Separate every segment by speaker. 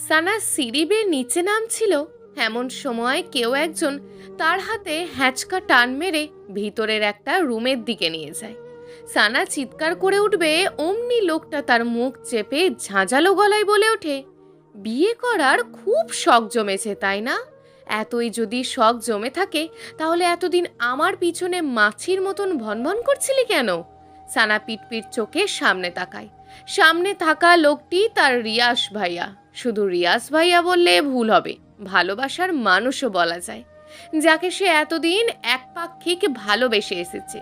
Speaker 1: সানা সিঁড়ি বেয়ে নিচে নামছিল, এমন সময় কেউ একজন তার হাতে হ্যাঁচকা টান মেরে ভিতরের একটা রুমের দিকে নিয়ে যায়। সানা চিৎকার করে উঠবে, অমনি লোকটা তার মুখ চেপে ঝাঁঝালো গলায় বলে ওঠে, বিয়ে করার খুব শখ জমেছে তাই না? এতই যদি শখ জমে থাকে তাহলে এতদিন আমার পিছনে মাছির মতন ভনভন করছিলি কেন? সানা পিটপিট চোখে সামনে তাকায়। সামনে থাকা লোকটি তার রিয়াস ভাইয়া। শুধু রিয়াস ভাইয়া বললে ভুল হবে, ভালোবাসার মানুষও বলা যায়, যাকে সে এতদিন একপাক্ষিক ভালোবেসে এসেছে।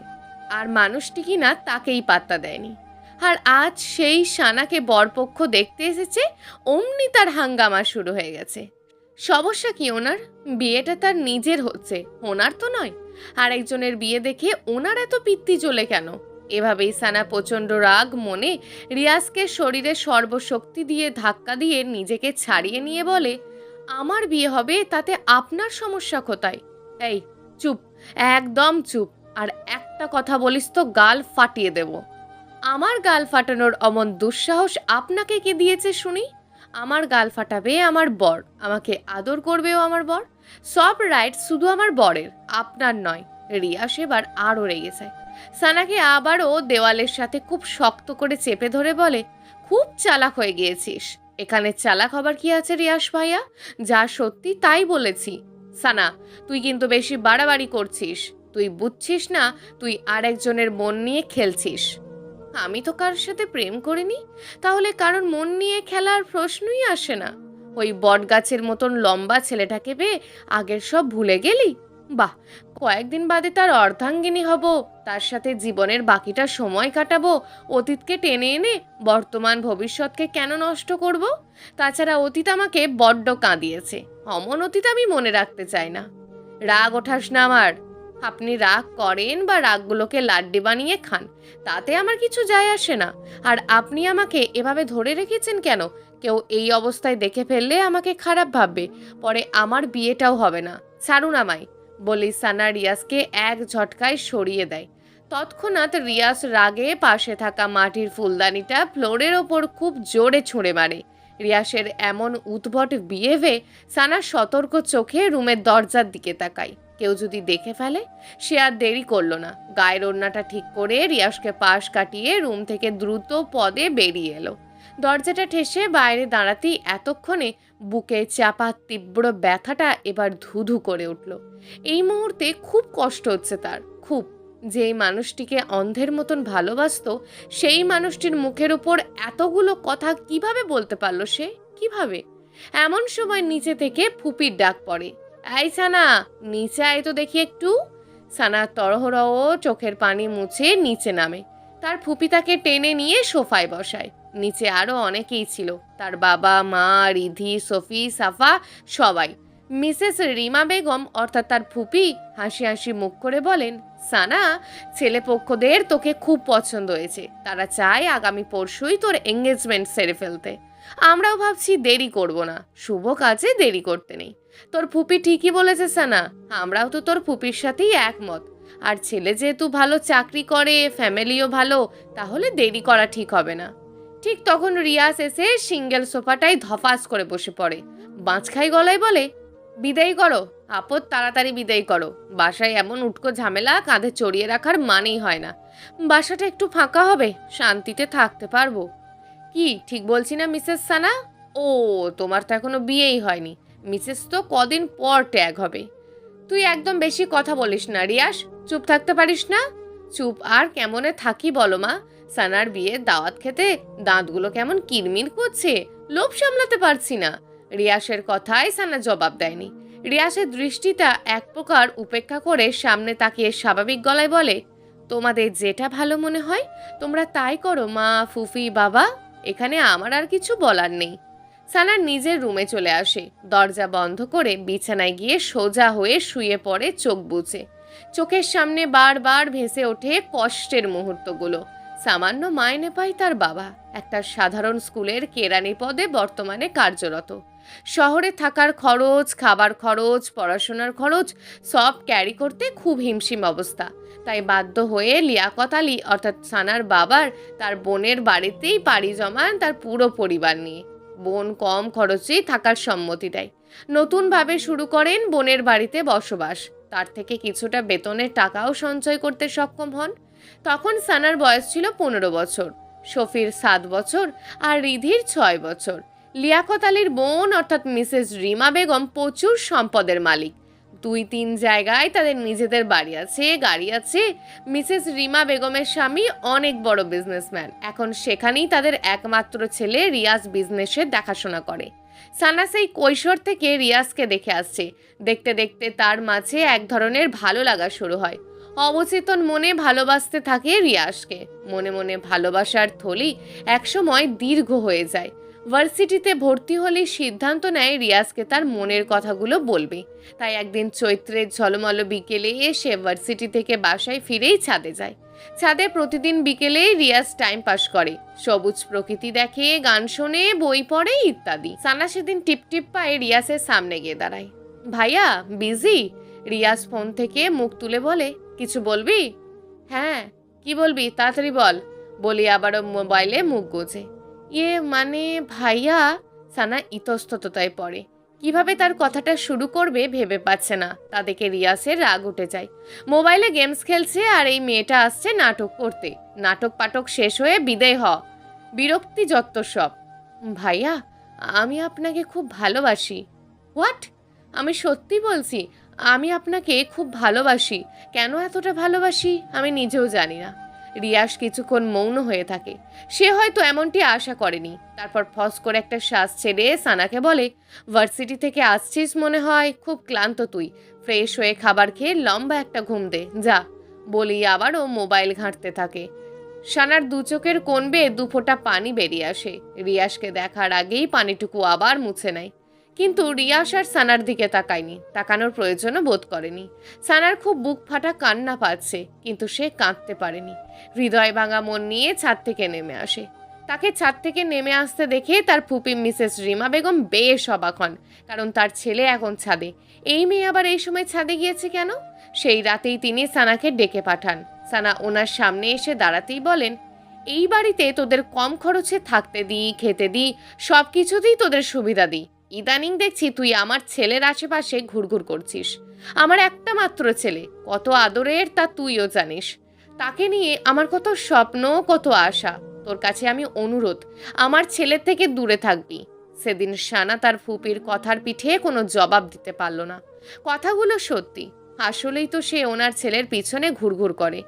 Speaker 1: আর মানুষটি কিনা তাকেই পাত্তা দেয়নি। আর আজ সেই সানাকে বরপক্ষ দেখতে এসেছে, অমনি তার হাঙ্গামা শুরু হয়ে গেছে। সমস্যা কি ওনার? বিয়েটা তার নিজের হচ্ছে, ওনার তো নয়। আর একজনের বিয়ে দেখে ওনার এত পিত্তি চলে কেন? এভাবেই সানা প্রচণ্ড রাগ মনে রিয়াজকে শরীরে সর্বশক্তি দিয়ে ধাক্কা দিয়ে নিজেকে ছাড়িয়ে নিয়ে বলে, আমার বিয়ে হবে তাতে আপনার সমস্যা কোথায়? এই চুপ, একদম চুপ। আর একটা কথা বলিস তো গাল ফাটিয়ে দেব। আমার গাল ফাটানোর অমন দুঃসাহস আপনাকে কে দিয়েছে শুনি? আমার গাল ফাটাবে আমার বর, আমাকে আদর করবেও আমার বর। সব রাইট শুধু আমার বরের, আপনার নয়। রিয়া সেবার আরও রেগে যায়। সানাকে আবারও দেওয়ালের সাথে খুব শক্ত করে চেপে ধরে বলে, খুব চালাক হয়ে গিয়েছিস। এখানে চালাক হবার কি আছে রিয়াস ভাইয়া? যা সত্যি তাই বলেছি। সানা, তুই কিন্তু বেশি বাড়াবাড়ি করছিস। তুই বুঝছিস না তুই আরেকজনের মন নিয়ে খেলছিস? আমি তো কারোর সাথে প্রেম করিনি, তাহলে কারণ মন নিয়ে খেলার প্রশ্নই আসে না। ওই বটগাছের মতন লম্বা ছেলেটাকে পেয়ে আগের সব ভুলে গেলি? বাহ, কয়েকদিন বাদে তার অর্ধাঙ্গিনী হব, তার সাথে জীবনের বাকিটা সময় কাটাবো। অতীতকে টেনে এনে বর্তমান ভবিষ্যৎকে কেন নষ্ট করব? তাছাড়া অতীত আমাকে বড্ড কাঁদিয়েছে, অমন অতীত আমি মনে রাখতে চাই না। রাগ ওঠাস না আমার। আপনি রাগ করেন বা রাগগুলোকে লাড্ডি বানিয়ে খান, তাতে আমার কিছু যায় আসে না। আর আপনি আমাকে এভাবে ধরে রেখেছেন কেন? কেউ এই অবস্থায় দেখে ফেললে আমাকে খারাপ ভাববে, পরে আমার বিয়েটাও হবে না। ছাড়ুন আমায় বলি সানা রিয়াজকে এক ঝটকায় সরিয়ে দেয়। তৎক্ষণাৎ রিয়াজ রাগে পাশে থাকা মাটির ফুলদানিটা ফ্লোরের ওপর খুব জোরে ছুঁড়ে মারে। রিয়াসের এমন উদ্ভট বিহেভে সানা সতর্ক চোখে রুমের দরজার দিকে তাকায়, কেউ যদি দেখে ফেলে। সে আর দেরি করলো না, গায়ের ওড়নাটা ঠিক করে রিয়াসকে পাশ কাটিয়ে রুম থেকে দ্রুত পদে বেরিয়ে এলো। দরজাটা ঠেসে বাইরে দাঁড়াতেই এতক্ষণে বুকে চাপা তীব্র ব্যথাটা এবার ধুধু করে উঠল। এই মুহূর্তে খুব কষ্ট হচ্ছে তার, খুব। যেই মানুষটিকে অন্ধের মতন ভালোবাসতো, সেই মানুষটির মুখের উপর এতগুলো কথা কিভাবে বলতে পারলো সে? কিভাবে? এমন সময় নিচে থেকে ফুপির ডাক পড়ে, এই সানা, নিচে আয় তো দেখি একটু। সানা তরহরহ চোখের পানি মুছে নিচে নামে। তার ফুপি তাকে টেনে নিয়ে সোফায় বসায়। নিচে আরও অনেকেই ছিল, তার বাবা মা, রিধি, সফি, সাফা, সবাই। মিসেস রিমা বেগম অর্থাৎ তার ফুপি হাসি হাসি মুখ করে বলেন, সানা, ছেলেপক্ষদের তোকে খুব পছন্দ হয়েছে, তারা চায় আগামী পরশুই তোর এঙ্গেজমেন্ট সেরে ফেলতে। আমরাও ভাবছি দেরি করব না, শুভ কাজে দেরি করতে নেই। তোর ফুপি ঠিকই বলেছে সানা, আমরাও তো তোর ফুপির সাথেই একমত। আর ছেলে যেহেতু ভালো চাকরি করে, ফ্যামিলিও ভালো, তাহলে দেরি করা ঠিক হবে না। ঠিক তখন রিয়াস এসে সিঙ্গেল সোফাটায় ধপাস করে বসে পড়ে। বাঁচখাই গলায় বলে, বিদায় করো আপদ, তাড়াতাড়ি বিদায় করো। বাসায় এমন উটকো ঝামেলা কাঁধে চড়িয়ে রাখার মানেই হয় না। বাসাটা একটু ফাঁকা হবে, শান্তিতে থাকতে পারবো। কি ঠিক বলছি না মিসেস সানা? ও, তোমার তো এখনো বিয়েই হয়নি। মিসেস তো কদিন পর ট্যাগ হবে। তুই একদম বেশি কথা বলিস না রিয়াস, চুপ থাকতে পারিস না? চুপ আর কেমনে থাকি বলো মা? সানার বিয়ের দাওয়াত খেতে দাঁতগুলো কেমন কিরমির করছে, লোভ সামলাতে পারছি না। রিয়াসের কথায় সানা জবাব দেয়নি। রিয়াসের দৃষ্টিটা এক প্রকার উপেক্ষা করে সামনে তাকিয়ে স্বাভাবিক গলায় বলে, তোমাদের যেটা ভালো মনে হয় তোমরা তাই করো মা, ফুফি, বাবা, এখানে আমার আর কিছু বলার নেই। সানা নিজের রুমে চলে আসে, দরজা বন্ধ করে বিছানায় গিয়ে সোজা হয়ে শুয়ে পড়ে চোখ বুজে। চোখের সামনে বারবার ভেসে ওঠে কষ্টের মুহূর্তগুলো। সামান্য মাইনে পায় তার বাবা, একটা সাধারণ স্কুলের কেরানি পদে বর্তমানে কার্যরত। শহরে থাকার খরচ, খাবার খরচ, পড়াশোনার খরচ সব ক্যারি করতে খুব হিমশিম অবস্থা। তাই বাধ্য হয়ে লিয়াকত আলী অর্থাৎ সানার বাবার তার বোনের বাড়িতেই পাড়ি জমান তার পুরো পরিবার নিয়ে। বোন কম খরচেই থাকার সম্মতি দেয়। নতুনভাবে শুরু করেন বোনের বাড়িতে বসবাস। তার থেকে কিছুটা বেতনের টাকাও সঞ্চয় করতে সক্ষম হন। তখন সানার বয়স ছিল 15 বছর, শফির 7 বছর আর রিধির 6 বছর। লিয়াকত আলীর বোন অর্থাৎ মিসেস রিমা বেগম প্রচুর সম্পদের মালিক। 2-3 জায়গায় তাদের নিজেদের বাড়ি আছে, গাড়ি আছে। মিসেস রিমা বেগমের স্বামী অনেক বড় বিজনেসম্যান। এখন সেখানেই তাদের একমাত্র ছেলে রিয়াজ বিজনেসের দেখাশোনা করে। সানা সেই কৈশোর থেকে রিয়াজকে দেখে আসছে। দেখতে দেখতে তার মাঝে এক ধরনের ভালো লাগা শুরু হয়। অবচেতন মনে ভালোবাসতে থাকে রিয়াজকে। মনে মনে ভালোবাসার থলি একসময় দীর্ঘ হয়ে যায়। ভার্সিটিতে ভর্তি হলে সিদ্ধান্ত নেয় রিয়াজকে তার মনের কথাগুলো বলবে। তাই একদিন চৈত্রের ঝলমল বিকেলে সে ভার্সিটি থেকে বাসায় ফিরেই ছাদে যায়। ছাদে প্রতিদিন বিকেলে রিয়াজ টাইম পাস করে, সবুজ প্রকৃতি দেখে, গান শোনে, বই পড়ে ইত্যাদি। সানা সেদিন টিপটিপ পায়ে রিয়াজের সামনে গিয়ে দাঁড়ায়। ভাইয়া বিজি? রিয়াজ ফোন থেকে মুখ তুলে বলে, কিছু বলবি? হ্যাঁ, কি বলবি তাড়াতাড়ি বল, বলি আবারও মোবাইলে মুখ গোজে। মানে ভাইয়া। সানা ইতস্তততায় পড়ে। কিভাবে তার কথাটা শুরু করবে ভেবে পাচ্ছে না। তাদেরকে রিয়াসের রাগ উঠে যায়। মোবাইলে গেমস খেলছে আর এই মেয়েটা আসছে নাটক করতে। নাটক পাটক শেষ হয়ে বিদায় হ। বিরক্তি যত্ত সব। ভাইয়া, আমি আপনাকে খুব ভালোবাসি। হোয়াট? আমি সত্যি বলছি, আমি আপনাকে খুব ভালোবাসি। কেন এতটা ভালোবাসি আমি নিজেও জানি না। রিয়াস কিছুক্ষণ মৌন হয়ে থাকে। সে হয়তো এমনটি আশা করেনি। তারপর ফস করে একটা শ্বাস ছেড়ে সানাকে বলে, ভার্সিটি থেকে আসছিস মনে হয়, খুব ক্লান্ত তুই। ফ্রেশ হয়ে খাবার খেয়ে লম্বা একটা ঘুম দে যা। বলি আবারও মোবাইল ঘাঁটতে থাকে। সানার দু চোখের কোণ বেয়ে 2 ফোঁটা পানি বেরিয়ে আসে। রিয়াসকে দেখার আগেই পানিটুকু আবার মুছে নেয়। কিন্তু রিয়াস আর সানার দিকে তাকায়নি, তাকানোর প্রয়োজনও বোধ করেনি। সানার খুব বুক ফাটা কান্না পাচ্ছে, কিন্তু সে কাঁদতে পারেনি। হৃদয় ভাঙা মন নিয়ে ছাদ থেকে নেমে আসে। তাকে ছাদ থেকে নেমে আসতে দেখে তার ফুপি মিসেস রিমা বেগম বেশ অবাক হন, কারণ তার ছেলে এখন ছাদে। এই মেয়ে আবার এই সময় ছাদে গিয়েছে কেন? সেই রাতেই তিনি সানাকে ডেকে পাঠান। সানা ওনার সামনে এসে দাঁড়াতেই বলেন, এই বাড়িতে তোদের কম খরচে থাকতে দিই, খেতে দিই, সব কিছুতেই তোদের সুবিধা দিই। ইদানিং দেখছি তুই আমার ছেলের আশেপাশে ঘুরঘুর করছিস। আমার একটা মাত্র ছেলে, কত আদরের তা তুইও জানিস। তাকে নিয়ে আমার কত স্বপ্ন, কত আশা। তোর কাছে আমি অনুরোধ, আমার ছেলের থেকে দূরে থাকবি। সেদিন সানা তার ফুপির কথার পিঠে কোনো জবাব দিতে পারল না। কথাগুলো সত্যি। আসলেই তো সে ওনার ছেলের পিছনে ঘুরঘুর করে।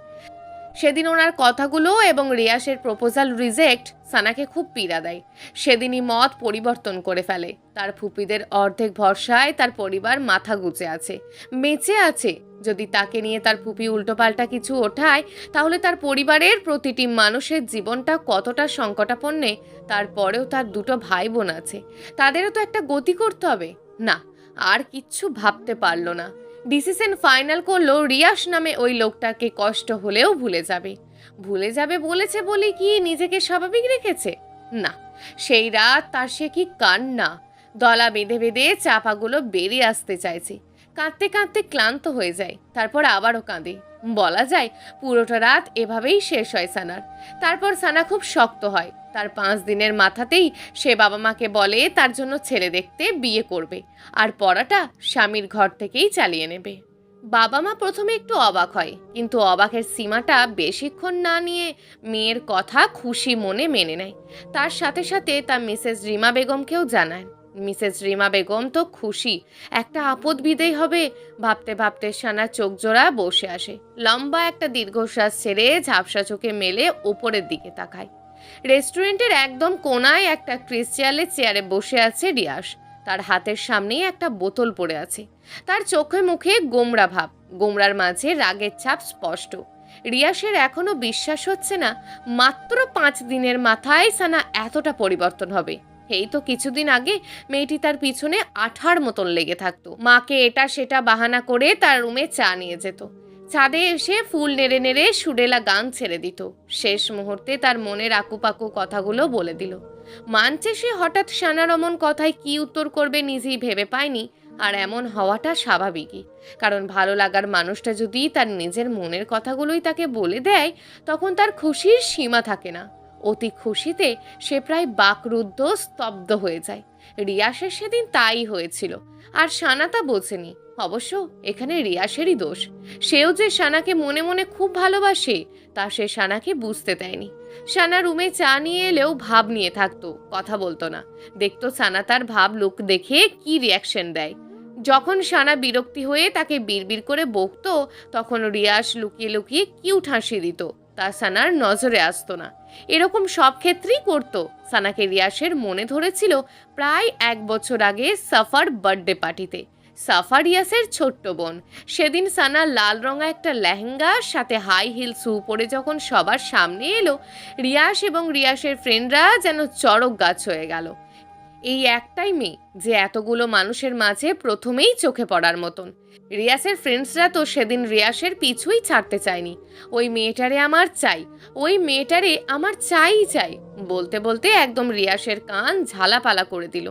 Speaker 1: সেদিন ওনার কথাগুলো এবং রিয়াসের প্রপোজাল রিজেক্ট সানাকে খুব পীড়া দেয়। সেদিনই মত পরিবর্তন করে ফেলে। তার ফুপিদের অর্ধেক ভরসায় তার পরিবার মাথা গুঁজে আছে, বেঁচে আছে। যদি তাকে নিয়ে তার ফুপি উল্টোপাল্টা কিছু ওঠায়, তাহলে তার পরিবারের প্রতিটি মানুষের জীবনটা কতটা সংকটাপন্নে। তারপরেও তার 2টো ভাই বোন আছে, তাদেরও তো একটা গতি করতে হবে। না, আর কিচ্ছু ভাবতে পারল না। ডিসিশন ফাইনাল করলো রিয়াস নামে ওই লোকটাকে কষ্ট হলেও ভুলে যাবে। ভুলে যাবে বলেছে বলে কি নিজেকে স্বাভাবিক রেখেছে? না, সেই রাত তার সে কি কান্না! দলা বেঁধে বেঁধে চাপাগুলো বেরিয়ে আসতে চাইছে। কাঁদতে কাঁদতে ক্লান্ত হয়ে যায়, তারপর আবারও কাঁদে। বলা যায় পুরোটা রাত এভাবেই শেষ হয় সানার। তারপর সানা খুব শক্ত হয়। তার 5 দিনের মাথাতেই সে বাবা মাকে বলে তার জন্য ছেলে দেখতে বিয়ে করবে, আর পড়াটা স্বামীর ঘর থেকেই চালিয়ে নেবে। বাবা মা প্রথমে একটু অবাক হয়, কিন্তু অবাকের সীমাটা বেশিক্ষণ না নিয়ে মেয়ের কথা খুশি মনে মেনে নেয়। তার সাথে সাথে তা মিসেস রিমা বেগমকেও জানায়। মিসেস রিমা বেগম তো খুশি, একটা আপদ বিদেয় হবে। ভাবতে ভাবতে সানা চোখ জোড়া বসে আসে। লম্বা একটা দীর্ঘশ্বাস ছেড়ে ঝাপসা চোখে মেলে উপরের দিকে তাকায়। রেস্টুরেন্টের একদম কোনায় একটা ক্রিশ্চিয়ালের চেয়ারে বসে আছে রিয়াস। তার হাতের সামনেই একটা বোতল পড়ে আছে। তার চোখে মুখে গোমরা ভাব, গোমরার মাঝে রাগের ছাপ স্পষ্ট। রিয়াসের এখনো বিশ্বাস হচ্ছে না মাত্র 5 দিনের মাথায় সানা এতটা পরিবর্তন হবে। এই তো কিছুদিন আগে মেয়েটি তার পিছনে আঠার মতন লেগে থাকতো। মাকে এটা সেটা বাহানা করে তার রুমে চা নিয়ে যেত। ছাদে এসে ফুল নেড়ে নেড়ে সুরেলা গান ছেড়ে দিত। শেষ মুহূর্তে তার মনের আকুপাকু কথাগুলো বলে দিল। মানছে সে হঠাৎ সানার অমন কথায় কি উত্তর করবে নিজেই ভেবে পায়নি। আর এমন হওয়াটা স্বাভাবিকই, কারণ ভালো লাগার মানুষটা যদি তার নিজের মনের কথাগুলোই তাকে বলে দেয়, তখন তার খুশির সীমা থাকে না। অতি খুশিতে সে প্রায় বাকরুদ্ধ স্তব্ধ হয়ে যায়। রিয়াসের সেদিন তাই হয়েছিল, আর সানা তা বোঝেনি। অবশ্য এখানে রিয়াসেরই দোষ। সেও যে সানাকে মনে মনে খুব ভালোবাসে তা সে সানাকে বুঝতে দেয়নি। সানা রুমে চা নিয়ে এলেও ভাব নিয়ে থাকতো, কথা বলতো না। দেখতো সানা তার ভাব লুক দেখে কি রিয়াকশন দেয়। যখন সানা বিরক্তি হয়ে তাকে বিড়বিড় করে বকতো, তখন রিয়াস লুকিয়ে লুকিয়ে কিউট হাসি দিত, তা সানার নজরে আসতো না। এরকম সব ক্ষেত্রেই করতো। সানাকে রিয়াসের মনে ধরেছিল প্রায় 1 বছর আগে সাফার বার্থডে পার্টিতে। সাফা রিয়াসের ছোট্ট বোন। সেদিন সানা লাল রঙা একটা লেহেঙ্গার সাথে হাই হিল শু পরে যখন সবার সামনে এলো, রিয়াস এবং রিয়াসের ফ্রেন্ডরা যেন চড়ক গাছ হয়ে গেল। এই একটাই মেয়ে যে এতগুলো মানুষের মাঝে প্রথমেই চোখে পড়ার মতন। রিয়াসের ফ্রেন্ডসরা তো সেদিন রিয়াসের পিছুই ছাড়তে চায়নি। ওই মেয়েটারে আমার চাই, ওই মেয়েটারে আমার চাই বলতে বলতে একদম রিয়াসের কান ঝালাপালা করে দিল।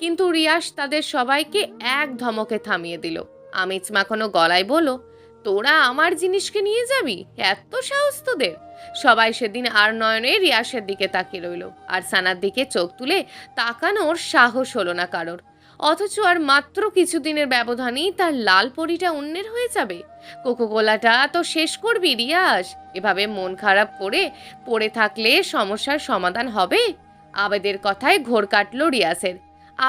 Speaker 1: কিন্তু রিয়াস তাদের সবাইকে এক ধমকে থামিয়ে দিল। আমিজ মাখানো গলায় বলল, তোরা আমার জিনিসকে নিয়ে যাবি? এত সাহস তোদের? সবাই সেদিন আর নয়নে রিয়াসের দিকে তাকিয়ে রইল, আর সানার দিকে চোখ তুলে তাকানোর সাহস হলো না কারোর। অথচ আর মাত্র কিছুদিনের ব্যবধানেই তার লাল পরিটা অন্যের হয়ে যাবে। কোকোকোলাটা তো শেষ করবি রিয়াস? এভাবে মন খারাপ করে পড়ে থাকলে সমস্যার সমাধান হবে? আবেদের কথায় ঘোর কাটলো রিয়াসের।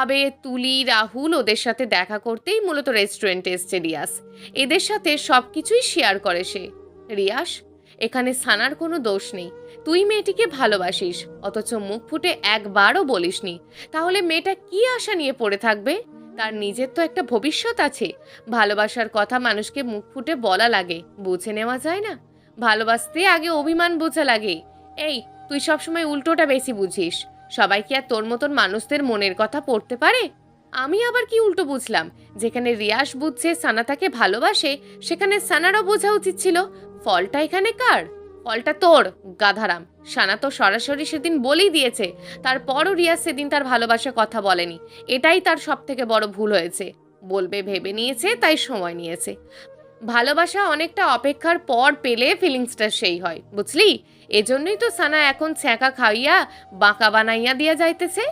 Speaker 1: আবে, তুলি, রাহুল ওদের সাথে দেখা করতেই মূলত রেস্টুরেন্টে এসছে রিয়াস। এদের সাথে সব কিছুই শেয়ার করে সে। রিয়াস, এখানে সানার কোনো দোষ নেই। তুই মেয়েটিকে ভালোবাসিস, অথচ মুখ ফুটে একবারও বলিসনি। তাহলে মেয়েটা কি আশা নিয়ে পড়ে থাকবে? তার নিজের তো একটা ভবিষ্যৎ আছে। ভালোবাসার কথা মানুষকে মুখ ফুটে বলা লাগে, বুঝে নেওয়া যায় না? ভালোবাসতে আগে অভিমান বোঝা লাগে। এই, তুই সবসময় উল্টোটা বেশি বুঝিস। সবাই কি আর তোর মতন মানুষদের মনের কথা পড়তে পারে? আমি আবার কি উল্টো বুঝলাম? যেখানে রিয়াস বুঝছে সানা তাকে ভালোবাসে, সেখানে সানারও বোঝা উচিত ছিল ফলটা এখানে কার? ফলটা তোর, গাধারাম। সানা তো সরাসরি সেদিন বলেই দিয়েছে। তারপরও রিয়াজ সেদিন তার ভালোবাসার কথা বলেনি। এটাই তার সব থেকে বড় ভুল হয়েছে। বলবে ভেবে নিয়েছে, তাই সময় নিয়েছে। ভালোবাসা অনেকটা অপেক্ষার পর পেলে ফিলিংসটা সেই হয়, বুঝলি? এজন্যই তো সানা এখন ছ্যাঁকা খাইয়া বাঁকা বানাইয়া দিয়া যাইতেছে।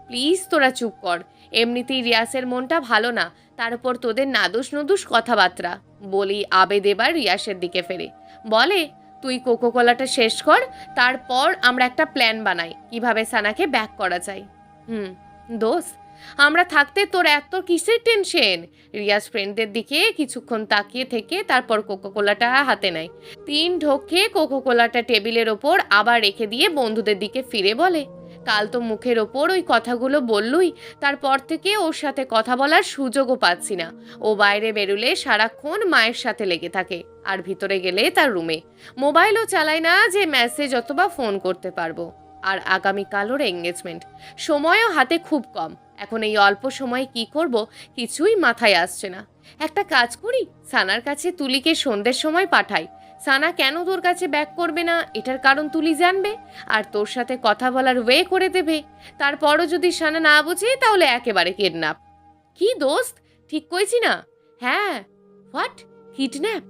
Speaker 1: প্লিজ তোরা চুপ কর। এমনিতেই রিয়াসের মনটা ভালো না, তার উপর তোদের নাদুস নুদুস কথাবার্তা। বলি আবেদ এবার রিয়াসের দিকে ফেরে বলে, তুই কোকোকোলাটা শেষ কর, তারপর আমরা একটা প্ল্যান বানাই কিভাবে সানাকে ব্যাক করা যায়। দোস্ত, আমরা থাকতে তোর এত কিসের টেনশন? রিয়াজ ফ্রেন্ডদের দিকে কিছুক্ষণ তাকিয়ে থেকে তারপর কোকোকোলাটা হাতে নেয়। 3 ঢোক খেয়ে কোকোকোলাটা টেবিলের ওপর আবার রেখে দিয়ে বন্ধুদের দিকে ফিরে বলে, কাল তো মুখের ওপর ওই কথাগুলো বললুই, তারপর থেকে ওর সাথে কথা বলার সুযোগও পাচ্ছি না। ও বাইরে বেরুলে সারাক্ষণ মায়ের সাথে লেগে থাকে, আর ভিতরে গেলে তার রুমে। মোবাইলও চালায় না যে মেসেজ অথবা ফোন করতে পারবো। আর আগামীকাল ওর এঙ্গেজমেন্ট, সময়ও হাতে খুব কম। এখন এই অল্প সময় কি করব কিছুই মাথায় আসছে না। একটা কাজ করি, সানার কাছে তুলিকে সন্ধ্যের সময় পাঠাই। সানা কেন তোর কাছে ব্যাক করবে না এটার কারণ তুলি জানবে, আর তোর সাথে কথা বলার ওয়ে করে দেবে। তারপরও যদি সানা না বুঝে, তাহলে একেবারে কিডন্যাপ। কি দোস্ত, ঠিক কইছি না? হ্যাঁ। হোয়াট? কিডন্যাপ?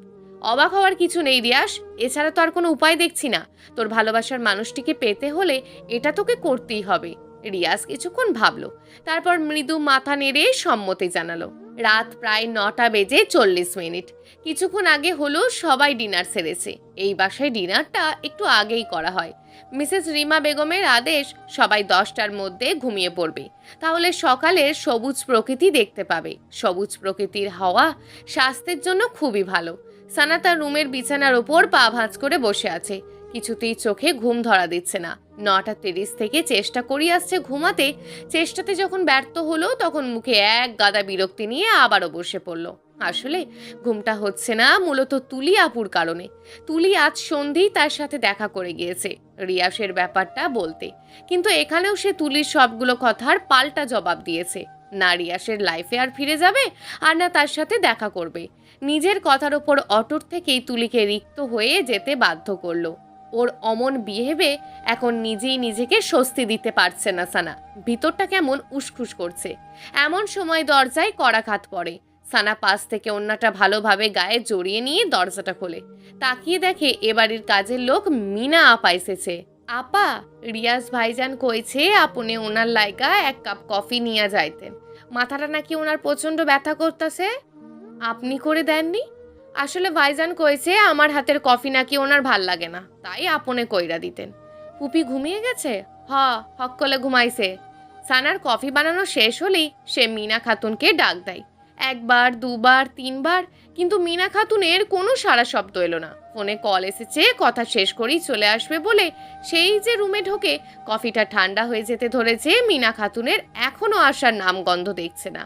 Speaker 1: অবাক হওয়ার কিছু নেই রিয়াস, এছাড়া তো আর কোনো উপায় দেখছি না। তোর ভালোবাসার মানুষটিকে পেতে হলে এটা তোকে করতেই হবে। রিয়াস কিছুক্ষণ ভাবলো, তারপর মৃদু মাথা নেড়ে সম্মতি জানালো। রাত প্রায় 9:40। কিছুক্ষণ আগে হলো সবাই ডিনার সেরেছে। এই বাসায় ডিনারটা একটু আগেই করা হয়। মিসেস রিমা বেগমের আদেশ সবাই 10টার মধ্যে ঘুমিয়ে পড়বে, তাহলে সকালের সবুজ প্রকৃতি দেখতে পাবে। সবুজ প্রকৃতির হাওয়া স্বাস্থ্যের জন্য খুবই ভালো। সানা তার রুমের বিছানার ওপর পা ভাঁজ করে বসে আছে। কিছুতেই চোখে ঘুম ধরা দিচ্ছে না। 9:30 থেকে চেষ্টা করি আসছে ঘুমাতে। চেষ্টাতে যখন ব্যর্থ হলো, তখন মুখে এক গাদা বিরক্তি নিয়ে আবারও বসে পড়ল। আসলে ঘুমটা হচ্ছে না মূলত তুলি আপুর কারণে। তুলি আজ সন্ধেই তার সাথে দেখা করে গিয়েছে রিয়াসের ব্যাপারটা বলতে, কিন্তু এখানেও সে তুলির সবগুলো কথার পাল্টা জবাব দিয়েছে। না রিয়াসের লাইফে আর ফিরে যাবে, আর না তার সাথে দেখা করবে। নিজের কথার ওপর অটুট থেকেই তুলিকে রিক্ত হয়ে যেতে বাধ্য করলো। ওর অমন বিহেভে এখন নিজেই নিজেকে স্বস্তি দিতে পারছে না সানা। ভিতরটা কেমন উসখুস করছে। এমন সময় দরজায় কড়াঘাত পড়ে। সানা পাশ থেকে অন্যটা ভালোভাবে গায়ে জড়িয়ে নিয়ে দরজাটা খোলে। তাকিয়ে দেখে এ বাড়ির কাজের লোক মিনা আপা এসেছে। আপা, রিয়াজ ভাইজান কইছে আপনি ওনার লাইগা এক কাপ কফি নিয়ে যাইতেন। মাথাটা নাকি ওনার প্রচণ্ড ব্যথা করতেছে। আপনি করে দেননি? আসলে ভাইজান কইছে আমার হাতের কফি নাকি ওনার ভাল লাগে না, তাই আপনে কইরা দিতেন। পুপি ঘুমিয়ে গেছে? হ, হক ঘুমাইছে। সানার কফি বানানো শেষ হলেই সে মিনা খাতুনকে ডাক দেয়। একবার, দুবার, তিনবার, কিন্তু মিনা খাতুনের কোনো সাড়া শব্দ এলো না। ফোনে কল এসেছে, কথা শেষ করেই চলে আসবে বলে সেই যে রুমে ঢোকে, কফিটা ঠান্ডা হয়ে যেতে ধরেছে। মিনা খাতুনের এখনও আসার নামগন্ধ দেখছে না।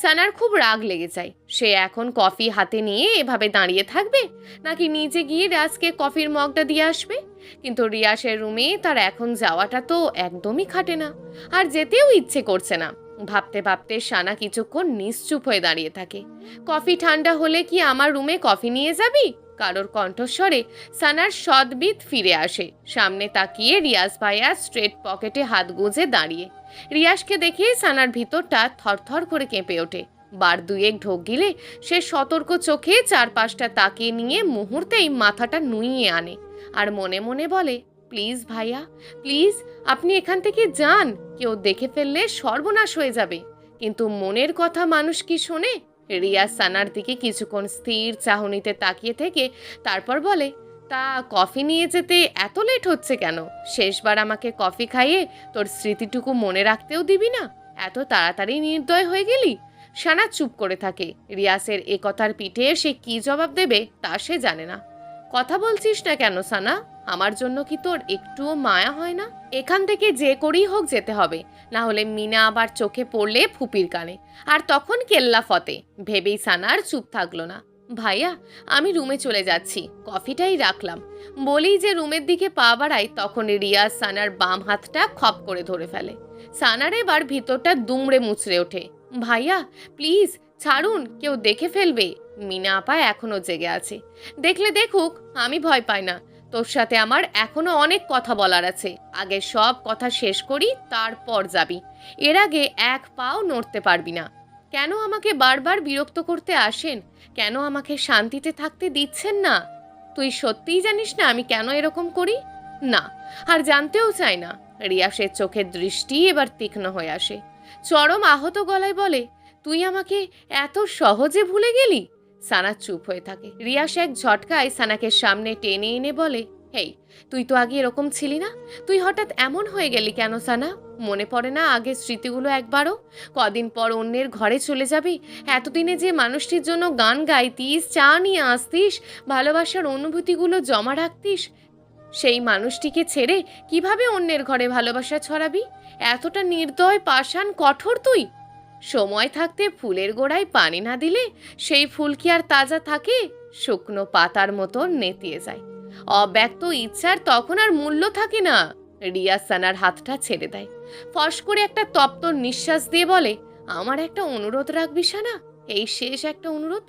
Speaker 1: সানার খুব রাগ লেগে যায়। সে এখন কফি হাতে নিয়ে এভাবে দাঁড়িয়ে থাকবে, নাকি নিজে গিয়ে রিয়াজকে কফির মগটা দিয়ে আসবে? কিন্তু রিয়াসের রুমে তার এখন যাওয়াটা তো একদমই খাটে না, আর যেতেও ইচ্ছে করছে না। ভাবতে ভাবতে সানা কিছুক্ষণ নিশ্চুপ হয়ে দাঁড়িয়ে থাকে। কফি ঠান্ডা হলে কি আমার রুমে কফি নিয়ে যাবি? কারোর কণ্ঠস্বরে সানার সদ্বিত ফিরে আসে। সামনে তাকিয়ে রিয়াজ ভাইয়া স্ট্রেট পকেটে হাত গুঁজে দাঁড়িয়ে। রিয়াজকে দেখে সানার ভিতরটা থরথর করে কেঁপে ওঠে। বার দুয়েক ঢোক গিলে সে সতর্ক চোখে চারপাশটা তাকিয়ে নিয়ে মুহূর্তেই মাথাটা নুইয়ে আনে, আর মনে মনে বলে, প্লিজ ভাইয়া, প্লিজ আপনি এখান থেকে যান, কেউ দেখে ফেললে সর্বনাশ হয়ে যাবে। কিন্তু মনের কথা মানুষ কি শোনে? রিয়াজ সানার দিকে কিছুক্ষণ স্থির চাহনিতে তাকিয়ে থেকে তারপর বলে, তা কফি নিয়ে যেতে এত লেট হচ্ছে কেন? শেষবার আমাকে কফি খাইয়ে তোর স্মৃতিটুকু মনে রাখতেও দিবি না? এত তাড়াতাড়ি নির্দয় হয়ে গেলি? সানা চুপ করে থাকে। রিয়াসের এ কথার পিঠে সে কি জবাব দেবে তা সে জানে না। কথা বলছিস না কেন সানা? আমার জন্য কি তোর একটুও মায়া হয় না? এখান থেকে যে করেই হোক যেতে হবে, না হলে মিনা আবার চোখে পড়লে ফুপির কানে, আর তখন কেল্লা ফতে। ভেবেই সানার চুপ থাকলো না। ভাইয়া, আমি রুমে চলে যাচ্ছি, কফিটাই রাখলাম। বলেই যে রুমের দিকে পা বাড়ায়, তখন রিয়াজ সানার বাম হাতটা খপ করে ধরে ফেলে। সানার এবার ভিতরটা দুমড়ে মুচড়ে ওঠে। ভাইয়া প্লিজ ছাড়ুন, কেউ দেখে ফেলবে। মিনা আপা এখনো জেগে আছে। দেখলে দেখুক, আমি ভয় পাই না। তোর সাথে আমার এখনো অনেক কথা বলার আছে। আগে সব কথা শেষ করি, তারপর যাবি। এর আগে এক পাও নড়তে পারবি না। কেন আমাকে বারবার বিরক্ত করতে আসেন? কেন আমাকে শান্তিতে থাকতে দিচ্ছেন না? তুই সত্যিই জানিস না আমি কেন এরকম করি? না, আর জানতেও চাই না। রিয়াসের চোখের দৃষ্টি এবার তীক্ষ্ণ হয়ে আসে। চরম আহত গলায় বলে, তুই আমাকে এত সহজে ভুলে গেলি? সানা চুপ হয়ে থাকে। রিয়াস এক ঝটকায় সানাকে সামনে টেনে এনে বলে, হেই, তুই তো আগে এরকম ছিলি না। তুই হঠাৎ এমন হয়ে গেলি কেন সানা? মনে পড়ে না আগের স্মৃতিগুলো একবারও? কদিন পর অন্যের ঘরে চলে যাবি। এতদিনে যে মানুষটির জন্য গান গাইতিস, চা নিয়ে আসতিস, ভালোবাসার অনুভূতিগুলো জমা রাখতিস, সেই মানুষটিকে ছেড়ে কিভাবে অন্যের ঘরে ভালোবাসা ছড়াবি? এতটা নির্দয়, পাষাণ, কঠোর তুই? সময় থাকতে ফুলের গোড়ায় পানি না দিলে সেই ফুল কি আর তাজা থাকে? শুকনো পাতার মতো নেতিয়ে যায়। অব্যক্ত ইচ্ছার তখন আর মূল্য থাকে না। রিয়া সানার হাতটা ছেড়ে দেয়। ফস করে একটা তপ্ত নিঃশ্বাস দিয়ে বলে, আমার একটা অনুরোধ রাখবি সানা, এই শেষ একটা অনুরোধ।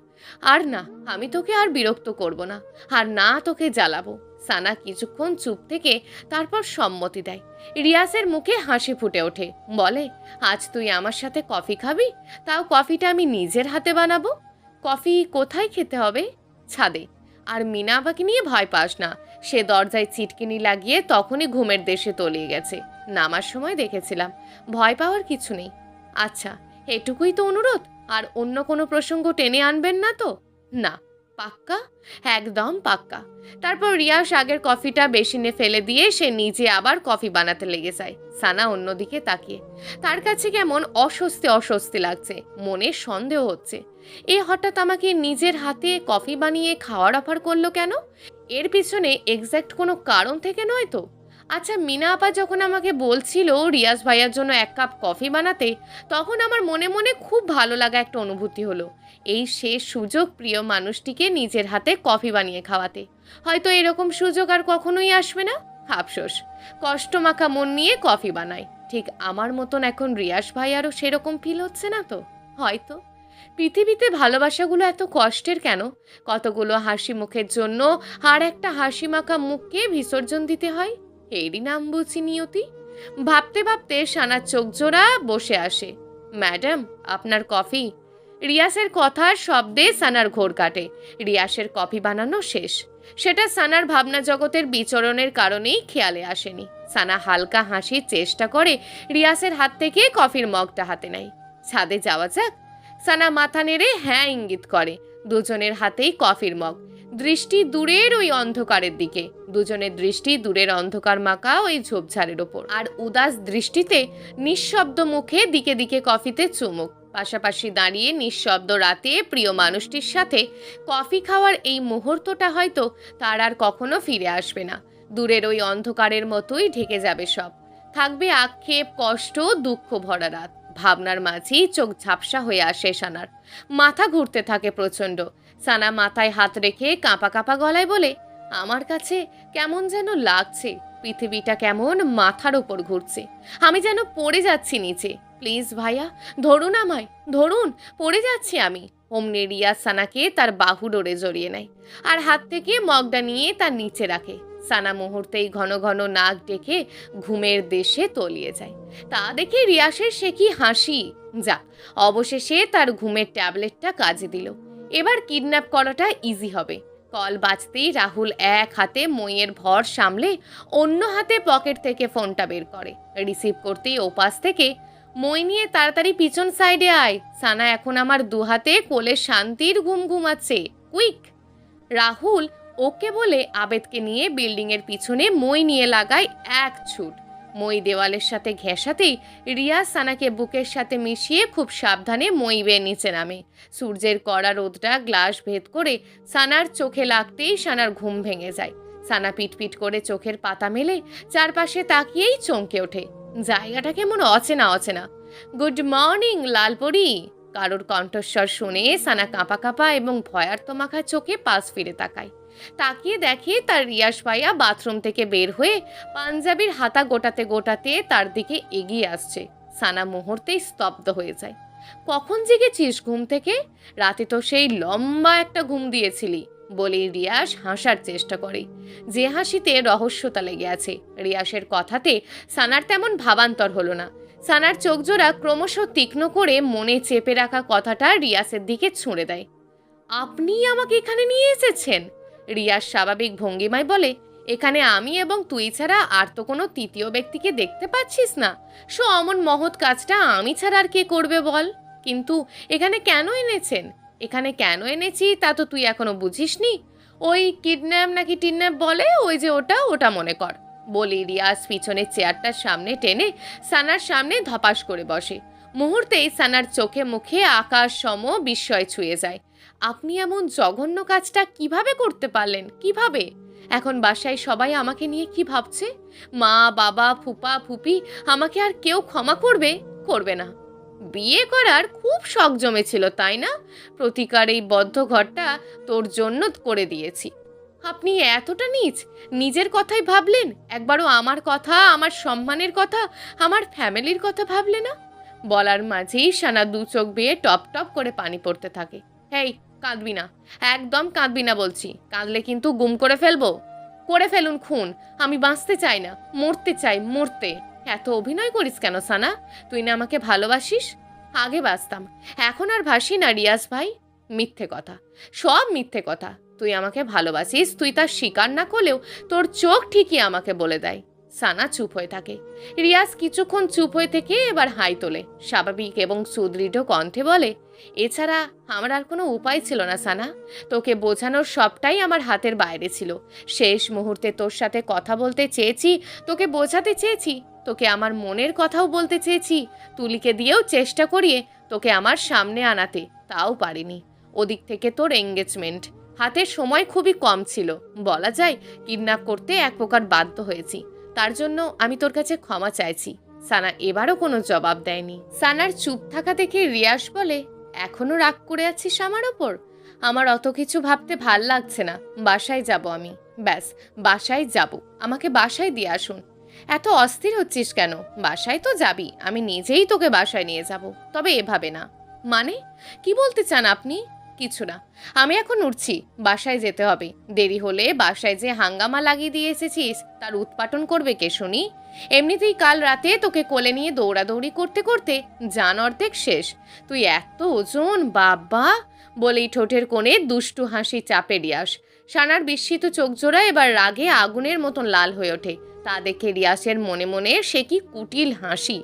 Speaker 1: আর না, আমি তোকে আর বিরক্ত করব না, আর না তোকে জ্বালাবো। সানা কিছুক্ষণ চুপ থেকে তারপর সম্মতি দেয়। রিয়াসের মুখে হাসি ফুটে ওঠে। বলে, আজ তুই আমার সাথে কফি খাবি? তাও কফিটা আমি নিজের হাতে বানাবো। কফি কোথায় খেতে হবে? ছাদে। আর মিনা আপাকে নিয়ে ভয় পাস না, সে দরজায় চিটকিনি লাগিয়ে তখনই ঘুমের দেশে তলিয়ে গেছে। নামার সময় দেখেছিলাম, ভয় পাওয়ার কিছু নেই। আচ্ছা, এটুকুই তো অনুরোধ? আর অন্য কোনো প্রসঙ্গ টেনে আনবেন না তো? না, পাক্কা? একদম পাক্কা। তারপর রিয়াস আগের কফিটা বেসিনে ফেলে দিয়ে সে নিজে আবার কফি বানাতে লেগে যায়। সানা অন্যদিকে তাকিয়ে। তার কাছে কেমন অস্বস্তি অস্বস্তি লাগছে, মনে সন্দেহ হচ্ছে। এ হঠাৎ আমাকে নিজের হাতে কফি বানিয়ে খাওয়ার অফার করলো কেন? এর পিছনে এক্স্যাক্ট কোনো কারণ থেকে নয় তো? আচ্ছা, মিনা আপা যখন আমাকে বলছিল রিয়াজ ভাইয়ার জন্য এক কাপ কফি বানাতে, তখন আমার মনে মনে খুব ভালো লাগা একটা অনুভূতি হলো। এই শেষ সুযোগ প্রিয় মানুষটিকে নিজের হাতে কফি বানিয়ে খাওয়াতে। হয়তো এরকম সুযোগ আর কখনোই আসবে না। আফসোস, কষ্টমাখা মন নিয়ে কফি বানাই। ঠিক আমার মতন এখন রিয়াজ ভাইয়ারও সেরকম ফিল হচ্ছে না তো? হয়তো। পৃথিবীতে ভালোবাসাগুলো এত কষ্টের কেন? কতগুলো হাসি মুখের জন্য আর একটা হাসি মাখা মুখকে বিসর্জন দিতে হয়। এরই নাম বুঝি নিয়তি। ভাবতে ভাবতে সানার চোখ জোড়া বসে আসে। ম্যাডাম, আপনার কফি। রিয়াসের কথার শব্দে সানার ঘোর কাটে। রিয়াসের কফি বানানো শেষ। সেটা সানার ভাবনা জগতের বিচরণের কারণেই খেয়ালে আসেনি। সানা হালকা হাসির চেষ্টা করে রিয়াসের হাত থেকে কফির মগটা হাতে নেয়। ছাদে যাওয়া যাক? সানা মাথা নেড়ে হ্যাঁ ইঙ্গিত করে। দুজনের হাতেই কফির মগ, দৃষ্টি দূরের ওই অন্ধকারের দিকে। দুজনের দৃষ্টি দূরের অন্ধকার মাখা ওই ঝোপঝাড়ের ওপর, আর উদাস দৃষ্টিতে নিঃশব্দ মুখে দিকে দিকে কফিতে চুমুক। পাশাপাশি দাঁড়িয়ে নিঃশব্দ রাতে প্রিয় মানুষটির সাথে কফি খাওয়ার এই মুহূর্তটা হয়তো তার আর কখনো ফিরে আসবে না। দূরের ওই অন্ধকারের মতোই ঢেকে যাবে সব। থাকবে আক্ষেপ, কষ্ট, দুঃখ ভরা রাত। ভাবনার মাঝেই চোখ ঝাপসা হয়ে আসে সানার। মাথা ঘুরতে থাকে প্রচণ্ড। সানা মাথায় হাত রেখে কাঁপা কাঁপা গলায় বলে, আমার কাছে কেমন যেন লাগছে, পৃথিবীটা কেমন মাথার ওপর ঘুরছে। আমি যেন পড়ে যাচ্ছি নিচে। প্লিজ ভাইয়া, ধরুন আমায়, ধরুন, পড়ে যাচ্ছি আমি। অমনি রিয়াজ সানাকে তার বাহু ডোরে জড়িয়ে নেয় আর হাত থেকে মগটা নিয়ে তার নিচে রাখে। সানা মুহূর্তেই ঘন ঘন নাক ডেকে ঘুমের দেশে তলিয়ে যায়। তা দেখে রিয়াসের সে কি হাসি। যাক, অবশেষে তার ঘুমের ট্যাবলেটটা কাজে দিল। এবার কিডন্যাপ করাটা ইজি হবে। কল বাজতেই রাহুল এক হাতে মইয়ের ভর সামলে অন্য হাতে পকেট থেকে ফোনটা বের করে। রিসিভ করতেই ওপাশ থেকে, মই নিয়ে তাড়াতাড়ি পিছন সাইডে আয়, সানা এখন আমার দুহাতে কোলে শান্তির ঘুম ঘুমাচ্ছে, কুইক। রাহুল ওকে বলে আবেদকে নিয়ে বিল্ডিংয়ের পিছনে মই নিয়ে লাগায় এক ছুট। মই দেওয়ালের সাথে ঘেঁষাতেই রিয়া সানাকে বুকের সাথে মিশিয়ে খুব সাবধানে মই বেয়ে নিচে নামে। সূর্যের কড়া রোদটা গ্লাস ভেদ করে সানার চোখে লাগতেই সানার ঘুম ভেঙে যায়। সানা পিটপিট করে চোখের পাতা মেলে চারপাশে তাকিয়েই চমকে ওঠে। জায়গাটা কেমন অচেনা অচেনা। গুড মর্নিং লালপরি, কারোর কণ্ঠস্বর শুনে সানা কাঁপা কাঁপা এবং ভয়ার্ত মাখা চোখে পাশ ফিরে তাকায়। তাকিয়ে দেখে তার রিয়াস ভাইয়া বাথরুম থেকে বের হয়ে পাঞ্জাবির হাতা গোটাতে গোটাতে তার দিকে এগিয়ে আসছে। সানা মুহূর্তেই স্তব্ধ হয়ে যায়। কখন জেগেছিস ঘুম থেকে? রাতে তো সেই লম্বা একটা ঘুম দিয়েছিলি বলে রিয়াস হাসার চেষ্টা করে, যে হাসিতে রহস্যতা লেগে আছে। রিয়াসের কথাতে সানার তেমন ভাবান্তর হলো না। সানার চোখ জোড়া ক্রমশ তীক্ষ্ণ করে মনে চেপে রাখা কথাটা রিয়াসের দিকে ছুঁড়ে দেয়। আপনি আমাকে এখানে নিয়ে এসেছেন? রিয়াস স্বাভাবিক ভঙ্গিমায় বলে, এখানে আমি এবং তুই ছাড়া আর তো কোনো তৃতীয় ব্যক্তিকে দেখতে পাচ্ছিস না। অমন মহৎ কাজটা আমি ছাড়া আর কে করবে বল? কিন্তু এখানে কেন এনেছেন? এখানে কেন এনেছি তা তো তুই এখনো বুঝিসনি। ওই কিডন্যাপ নাকি টিডন্যাপ বলে, ওই যে ওটা মনে কর বলি রিয়াস পিছনের চেয়ারটার সামনে টেনে সানার সামনে ধপাস করে বসে। মুহূর্তেই সানার চোখে মুখে আকাশ সম বিস্ময় ছুঁয়ে যায়। আপনি এমন জঘন্য কাজটা কিভাবে করতে পারলেন? কিভাবে? এখন বাসায় সবাই আমাকে নিয়ে কি ভাবছে? মা, বাবা, ফুপা, ফুপি আমাকে আর কেউ ক্ষমা করবে? করবে না। বিয়ে করার খুব শখ জমেছিল তাই না? প্রতিকার এই বদ্ধ ঘরটা তোর জন্য করে দিয়েছি। আপনি এতটা নীচ, নিজের কথাই ভাবলেন? একবারও আমার কথা, আমার সম্মানের কথা, আমার ফ্যামিলির কথা ভাবলে না? বলার মাঝেই সানা দু চোখ বেয়ে টপ টপ করে পানি পড়তে থাকে। হেই, কাঁদবি না, একদম কাঁদবি না বলছি। কাঁদলে কিন্তু গুম করে ফেলবো। করে ফেলুন খুন, আমি বাঁচতে চাই না, মরতে চাই, মরতে। এত অভিনয় করিস কেন সানা? তুই না আমাকে ভালোবাসিস? আগে বাঁচতাম, এখন আর ভাসি না রিয়াজ ভাই। মিথ্যে কথা, সব মিথ্যে কথা। তুই আমাকে ভালোবাসিস, তুই তার স্বীকার না করলেও তোর চোখ ঠিকই আমাকে বলে দেয়। সানা চুপ হয়ে থাকে। রিয়াজ কিছুক্ষণ চুপ হয়ে থেকে এবার হাই তোলে, স্বাভাবিক এবং সুদৃঢ় কণ্ঠে বলে, এছাড়া আমার আর কোনো উপায় ছিল না সানা। তোকে বোঝানোর সবটাই আমার হাতের বাইরে ছিল। শেষ মুহূর্তে তোর সাথে কথা বলতে চেয়েছি, তোকে বোঝাতে চেয়েছি, তোকে আমার মনের কথাও বলতে চেয়েছি। তুলিকে দিয়েও চেষ্টা করিয়ে তোকে আমার সামনে আনাতে, তাও পারিনি। ওদিক থেকে তোর এঙ্গেজমেন্ট, হাতের সময় খুবই কম ছিল। বলা যায় কিডন্যাপ করতে এক প্রকার বাধ্য হয়েছি। তার জন্য আমি তোর কাছে ক্ষমা চাইছি। সানা এবারও কোনো জবাব দেয়নি। সানার চুপ থাকা দেখে রিয়াস বলে, এখনো রাগ করে আছিস আমার ওপর? আমার অত কিছু ভাবতে ভাল লাগছে না। বাসায় যাব আমি, ব্যাস বাসায় যাব। আমাকে বাসায় দিয়ে আসুন। এত অস্থির হচ্ছিস কেন? বাসায় তো যাবি, আমি নিজেই তোকে বাসায় নিয়ে যাব, তবে এভাবে না। মানে কি বলতে চান আপনি? কিছু না, আমি এখন উঠছি, বাসায় যেতে হবে। দেরি হলে বাসায় যে হাঙ্গামা লাগিয়ে দিয়ে এসেছিস তার উৎপাটন করবে কে শুনি? এমনিতেই কাল রাতে তোকে কোলে নিয়ে দৌড়াদৌড়ি করতে করতে জান অর্ধেক শেষ। তুই এত ওজন, বাবা! বলেই ঠোঁটের কোণে দুষ্টু হাসি চাপে রিয়াস। সানার বিস্মিত চোখ জোড়া এবার রাগে আগুনের মতন লাল হয়ে ওঠে। তা দেখে রিয়াসের মনে মনে সে কি কুটিল হাসি।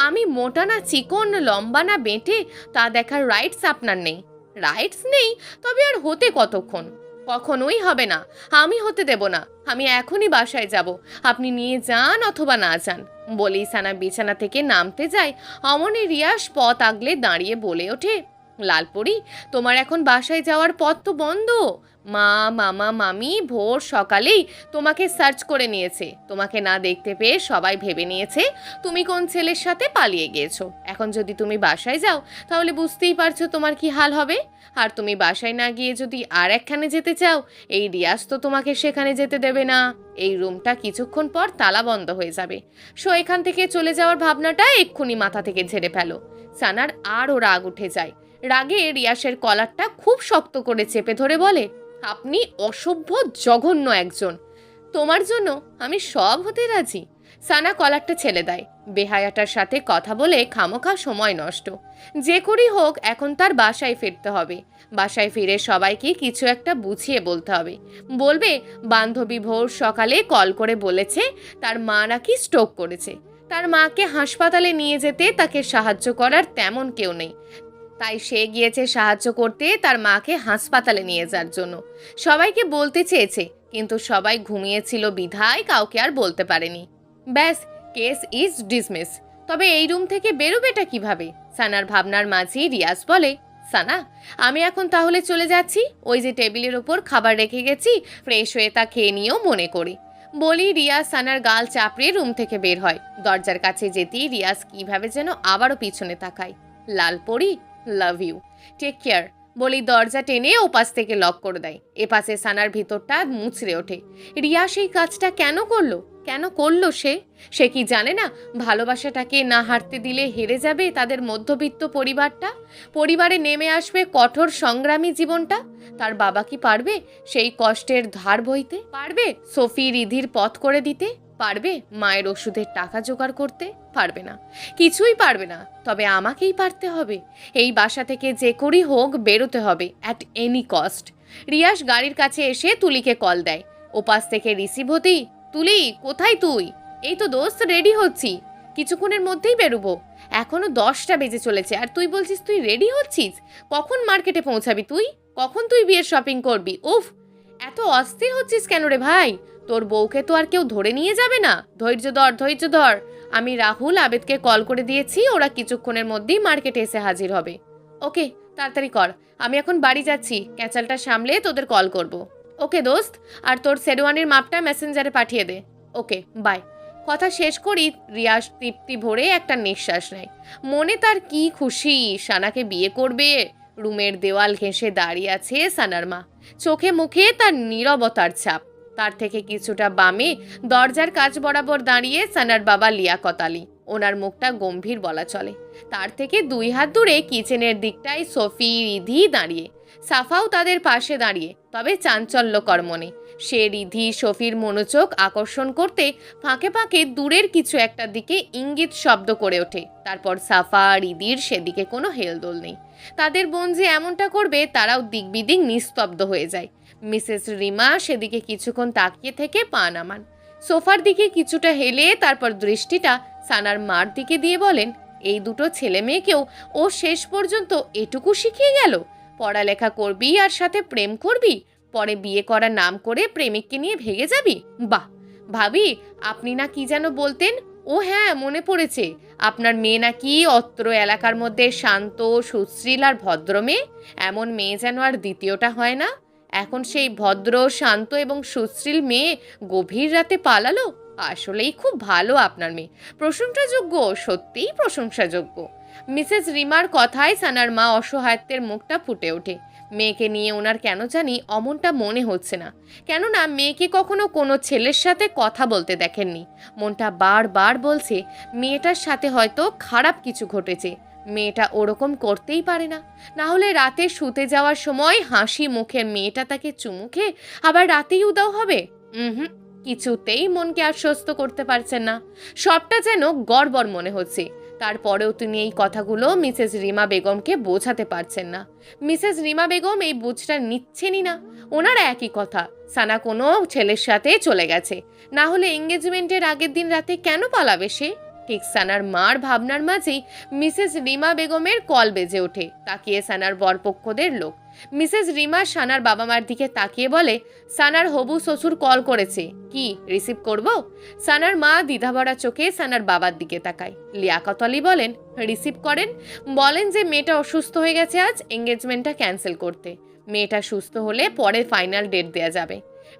Speaker 1: আমি মোটা না চিকন, লম্বা না বেঁটে, তা দেখার রাইটস আপনার নেই। রাইটস নেই? তবে আর হতে কতক্ষণ? কখনোই হবে না, আমি হতে দেব না। আমি এখনই বাসায় যাব, আপনি নিয়ে যান অথবা না যান। বলেই সানা বিছানা থেকে নামতে যায়, অমনি রিয়াস পথ আগলে দাঁড়িয়ে বলে ওঠে, লালপরি, তোমার এখন বাসায় যাওয়ার পথ তো বন্ধ। মা, মামা, মামি ভোর সকালেই তোমাকে সার্চ করে নিয়েছে। তোমাকে না দেখতে পেয়ে সবাই ভেবে নিয়েছে তুমি কোন ছেলের সাথে পালিয়ে গিয়েছো। এখন যদি তুমি বাসায় যাও তাহলে বুঝতেই পারছো তোমার কি হাল হবে। আর তুমি বাসায় না গিয়ে যদি আর একখানে যেতে চাও, এই রিয়াজ তো তোমাকে সেখানে যেতে দেবে না। এই রুমটা কিছুক্ষণ পর তালা বন্ধ হয়ে যাবে। সো এখান থেকে চলে যাওয়ার ভাবনাটা এক্ষুনি মাথা থেকে ঝেড়ে ফেলো। সানার আরও রাগ উঠে যায়। রাগে রিয়াসের কলারটা খুব শক্ত করে চেপে ধরে বলে, আপনি অসভ্য, জঘন্য একজন। তোমার জন্য আমি সব হতে রাজি। সানা কলারটা ছেড়ে দেয়। বেহায়াটার সাথে কথা বলে খামোখা সময় নষ্ট। যে করেই হোক এখন তার বাসায় ফিরতে হবে। বাসায় ফিরে সবাইকে কিছু একটা বুঝিয়ে বলতে হবে। বলবে বান্ধবী ভোর সকালে কল করে বলেছে তার মা নাকি স্ট্রোক করেছে। তার মাকে হাসপাতালে নিয়ে যেতে তাকে সাহায্য করার তেমন কেউ নেই, তাই সে গিয়েছে সাহায্য করতে তার মাকে হাসপাতালে নিয়ে যাওয়ার জন্য। সবাইকে বলতে চেয়েছে, কিন্তু সবাই ঘুমিয়েছিল বিধায় কাউকে আর বলতে পারেনি। ব্যাস, কেস ইজ ডিসমিস। তবে এই রুম থেকে বেরোবেটা কিভাবে? সানার ভাবনার মাঝেই রিয়াজ বলে, সানা, আমি এখন তাহলে চলে যাচ্ছি। ওই যে টেবিলের ওপর খাবার রেখে গেছি, ফ্রেশ হয়ে তা খেয়ে নিয়েও মনে করি। বলি রিয়াজ সানার গাল চাপড়ে রুম থেকে বের হয়। দরজার কাছে যেতেই রিয়াজ কিভাবে যেন আবারও পিছনে তাকায়। লালপরি, লাভ ইউ, টেক কেয়ার বলি দরজা টেনে ওপাশ থেকে লক করে দেয়। এপাশে সানার ভিতরটা মুচড়ে ওঠে। রিয়া সেই কাজটা কেন করলো? কেন করলো সে? সে কি জানে না ভালোবাসাটাকে না হারতে দিলে হেরে যাবে তাদের মধ্যবিত্ত পরিবারটা? পরিবারে নেমে আসবে কঠোর সংগ্রামী জীবনটা। তার বাবা কি পারবে সেই কষ্টের ধার বইতে? পারবে সোফি রিধির পথ করে দিতে? পারবে মায়ের ওষুধের টাকা জোগাড় করতে? পারবে না, কিছুই পারবে না। তবে আমাকেই পারতে হবে। এই বাসা থেকে যে করেই হোক বেরোতে হবে, অ্যাট এনি কস্ট। রিয়াস গাড়ির কাছে এসে তুলিকে কল দেয়। ওপাশ থেকে রিসিভ হতেই, তুলি কোথায় তুই? এই তো দোস্ত রেডি হচ্ছি, কিছুক্ষণের মধ্যেই বেরোবো। এখনো 10টা বেজে চলেছে আর তুই বলছিস তুই রেডি হচ্ছিস? কখন মার্কেটে পৌঁছাবি তুই? কখন তুই বিয়ের শপিং করবি? উফ, এত অস্থির হচ্ছিস কেন রে ভাই? তোর বউকে তো আর কেউ ধরে নিয়ে যাবে না। ধৈর্য ধর, ধৈর্য ধর। আমি রাহুল আবেদকে কল করে দিয়েছি, ওরা কিছুক্ষণের মধ্যেই মার্কেটে এসে হাজির হবে। ওকে, তাড়াতাড়ি কর, আমি এখন বাড়ি যাচ্ছি। ক্যাচালটা সামলে তোদের কল করব। ওকে দোস্ত, আর তোর শেরওয়ানির মাপটা মেসেঞ্জারে পাঠিয়ে দে। ওকে, বাই। কথা শেষ করি রিয়াজ তৃপ্তি ভরে একটা নিঃশ্বাস নেয়। মনে তার কি খুশি, সানাকে বিয়ে করবে। রুমের দেওয়াল ঘেঁষে দাঁড়িয়ে আছে সানার মা, চোখে মুখে তার নীরবতার ছাপ। তার থেকে কিছুটা বামে দরজার কাছ বরাবর দাঁড়িয়ে সানার বাবা লিয়াকত আলী। ওনার মুখটা গম্ভীর বলা চলে। তার থেকে 2 হাত দূরে কিচেনের দিকটায় সোফি রিধি দাঁড়িয়ে। সাফাও তাদের পাশে দাঁড়িয়ে, তবে চাঞ্চল্যকর মনে। সে রিধি সোফির মনোযোগ আকর্ষণ করতে ফাঁকে ফাঁকে দূরের কিছু একটা দিকে ইঙ্গিত শব্দ করে ওঠে। তারপর সাফা রিধির সেদিকে কোনো হেলদোল নেই। তাদের বোন যে এমনটা করবে তারাও দিকবিদিক নিস্তব্ধ হয়ে যায়। মিসেস রিমা সেদিকে কিছুক্ষণ তাকিয়ে থেকে পা নামান। সোফার দিকে কিছুটা হেলে তারপর দৃষ্টিটা সানার মার দিকে দিয়ে বলেন, এই দুটো ছেলে মেয়েকেও ও শেষ পর্যন্ত এটুকু শিখিয়ে গেল? পড়ালেখা করবি আর সাথে প্রেম করবি, পরে বিয়ে করার নাম করে প্রেমিককে নিয়ে ভেগে যাবি? বাহ ভাবি, আপনি না কি যেন বলতেন? ও হ্যাঁ, মনে পড়েছে, আপনার মেয়ে নাকি অত্র এলাকার মধ্যে শান্ত, সুশ্রীল আর ভদ্র মেয়ে। এমন মেয়ে যেন আর দ্বিতীয়টা হয় না। এখন সেই ভদ্র, শান্ত এবং সুশ্রীল মেয়ে গভীর রাতে পালালো। আসলেই খুব ভালো আপনার মেয়ে, প্রশংসাযোগ্য, সত্যিই প্রশংসাযোগ্য। মিসেস রিমার কথায় সানার মা অসহায়ত্বের মুখটা ফুটে ওঠে। মেয়েকে নিয়ে ওনার কেন জানি অমনটা মনে হচ্ছে না। কেননা মেয়েকে কখনো কোনো ছেলের সাথে কথা বলতে দেখেননি। মনটা বারবার বলছে মেয়েটার সাথে হয়তো খারাপ কিছু ঘটেছে। মেয়েটা ওরকম করতেই পারে না। না হলে রাতে শুতে যাওয়ার সময় হাসি মুখে মেয়েটা তাকে চুমু খেয়ে আবার রাতেই উদাও হবে? কিছুতেই মনকে আশ্বস্ত করতে পারছেন না। সবটা যেন গড়বড় মনে হচ্ছে। তারপরেও তিনি এই কথাগুলো মিসেস রিমা বেগমকে বোঝাতে পারছেন না। মিসেস রিমা বেগম এই বুঝটা নিচ্ছেনই না। ওনার একই কথা, সানা কোনো ছেলের সাথে চলে গেছে, না হলে এঙ্গেজমেন্টের আগের দিন রাতে কেন পালাবে সে? ঠিক সানার মার ভাবনার মাঝেই মিসেস রিমা বেগমের কল বেজে ওঠে। তাকিয়ে সানার বরপক্ষদের লোক। মিসেস রিমা সানার বাবা মার দিকে তাকিয়ে বলে, সানার হবু শ্বশুর কল করেছে, কি রিসিভ করব? সানার মা দ্বিধাভরা চোখে সানার বাবার দিকে তাকায়। লিয়াকত আলী বলেন, রিসিভ করেন, বলেন যে মেয়েটা অসুস্থ হয়ে গেছে, আজ এঙ্গেজমেন্টটা ক্যান্সেল করতে। মেয়েটা সুস্থ হলে পরে ফাইনাল ডেট দেয়া যাবে।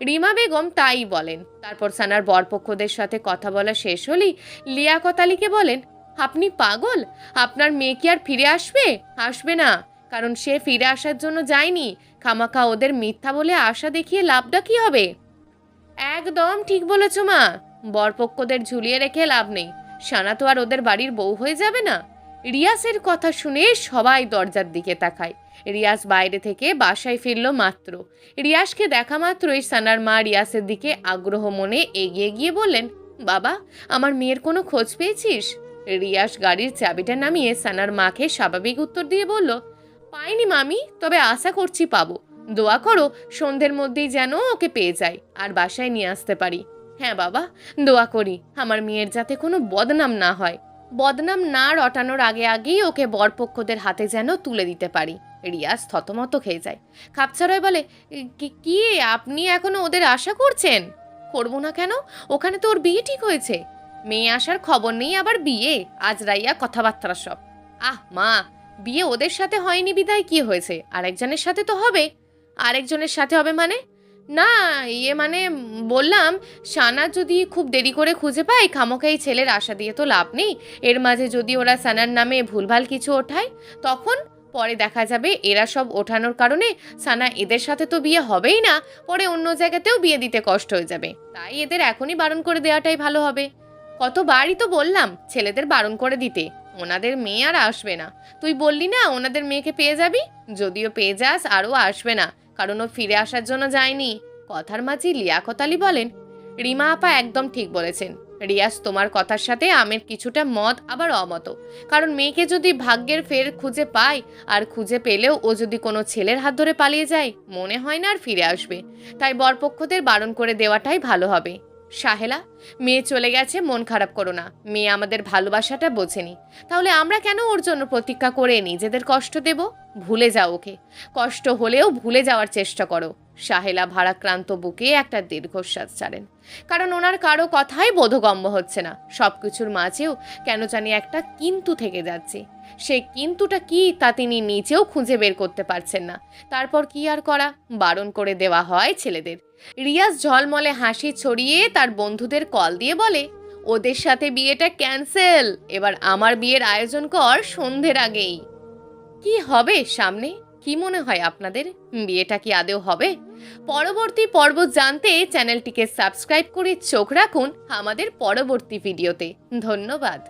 Speaker 1: রিমা বেগম তাই বলেন। তারপর সানার বরপক্ষদের সাথে কথা বলা শেষ হলেই লিয়াকত আলীকে বলেন, আপনি পাগল? আপনার মেয়ে কি আর ফিরে আসবে? আসবে না, কারণ সে ফিরে আসার জন্য যায়নি। খামাখা ওদের মিথ্যা বলে আশা দেখিয়ে লাভটা কি হবে? একদম ঠিক বলেছ মা, বরপক্ষদের ঝুলিয়ে রেখে লাভ নেই। সানা তো আর ওদের বাড়ির বউ হয়ে যাবে না। রিয়াসের কথা শুনে সবাই দরজার দিকে তাকায়। রিয়াস বাইরে থেকে বাসায় ফিরল মাত্র। রিয়াসকে দেখা মাত্রই সানার মা রিয়াসের দিকে আগ্রহ মনে এগিয়ে গিয়ে বললেন, বাবা, আমার মেয়ের কোনো খোঁজ পেয়েছিস? রিয়াস গাড়ির চাবিটা নামিয়ে সানার মাকে স্বাভাবিক উত্তর দিয়ে বলল, পাইনি মামি, তবে আশা করছি পাবো। দোয়া করো সন্ধ্যের মধ্যেই যেন ওকে পেয়ে যাই আর বাসায় নিয়ে আসতে পারি। হ্যাঁ বাবা, দোয়া করি আমার মেয়ের যাতে কোনো বদনাম না হয়। বদনাম না রটানোর আগে আগেই ওকে বরপক্ষদের হাতে যেন তুলে দিতে পারি। রিয়াজ থতমত খেয়ে যায়। খাপছাড়ায় বলে, কি আপনি এখনো ওদের আশা করছেন? করবো না কেন? ওখানে তো ওর বিয়ে ঠিক হয়েছে। মেয়ে আসার খবর নেই, আবার বিয়ে? আজরাইয়া কথাবার্তা সব। আহ মা, বিয়ে ওদের সাথে হয়নি বিধায় কি হয়েছে? আরেকজনের সাথে তো হবে। আরেকজনের সাথে হবে মানে? না, মানে বললাম, সানা যদি খুব দেরি করে খুঁজে পায়, খামোখা এই ছেলের আশা দিয়ে তো লাভ নেই। এর মাঝে যদি ওরা সানার নামে ভুলভাল কিছু ওঠায়, তখন পরে দেখা যাবে এরা সব ওঠানোর কারণে সানা এদের সাথে তো বিয়ে হবেই না, পরে অন্য জায়গাতেও বিয়ে দিতে কষ্ট হয়ে যাবে। তাই এদের এখনই বারণ করে দেওয়াটাই ভালো হবে। কতবারই তো বললাম ছেলেদের বারণ করে দিতে, ওনাদের মেয়ে আর আসবে না। তুই বললি না ওনাদের মেয়েকে পেয়ে যাবি? যদিও পেয়ে যাস, আরও আসবে না, কারণ ও ফিরে আসার জন্য যায়নি। কথার মাঝে লিয়াকত আলী বলেন, রিমা আপা একদম ঠিক বলেছেন। রিয়াজ, তোমার কথার সাথে আমের কিছুটা মত আবার অমত। কারণ মেয়েকে যদি ভাগ্যের ফের খুঁজে পায়, আর খুঁজে পেলেও ও যদি কোনো ছেলের হাত ধরে পালিয়ে যায়, মনে হয় না আর ফিরে আসবে। তাই বরপক্ষদের বারণ করে দেওয়াটাই ভালো হবে। সাহেলা, মেয়ে চলে গেছে, মন খারাপ করো না। মেয়ে আমাদের ভালোবাসাটা বোঝেনি, তাহলে আমরা কেন ওর জন্য প্রতীক্ষা করে নিজেদের কষ্ট দেব? ভুলে যাও ওকে, কষ্ট হলেও ভুলে যাওয়ার চেষ্টা করো। সাহেলা ভারাক্রান্ত বুকে একটা দীর্ঘশ্বাস ছাড়েন, কারণ ওনার কারো কথাই বোধগম্য হচ্ছে না। সব কিছুর মাঝেও কেন জানি একটা কিন্তু থেকে যাচ্ছে। সেই কিন্তুটা কি তা তিনি নিজেও খুঁজে বের করতে পারছেন না। তারপর কি আর করা, বারণ করে দেওয়া হয় ছেলেদের। রিয়াজ ঝলমলে হাসি ছড়িয়ে তার বন্ধুদের কল দিয়ে বলে, ওদের সাথে বিয়েটা ক্যান্সেল, এবার আমার বিয়ের আয়োজন কর সন্ধ্যের আগেই। কি হবে সামনে? কি মনে হয় আপনাদের, বিয়েটা কি আদৌ হবে? পরবর্তী পর্ব জানতে চ্যানেলটিকে সাবস্ক্রাইব করে চোখ রাখুন আমাদের পরবর্তী ভিডিওতে। ধন্যবাদ।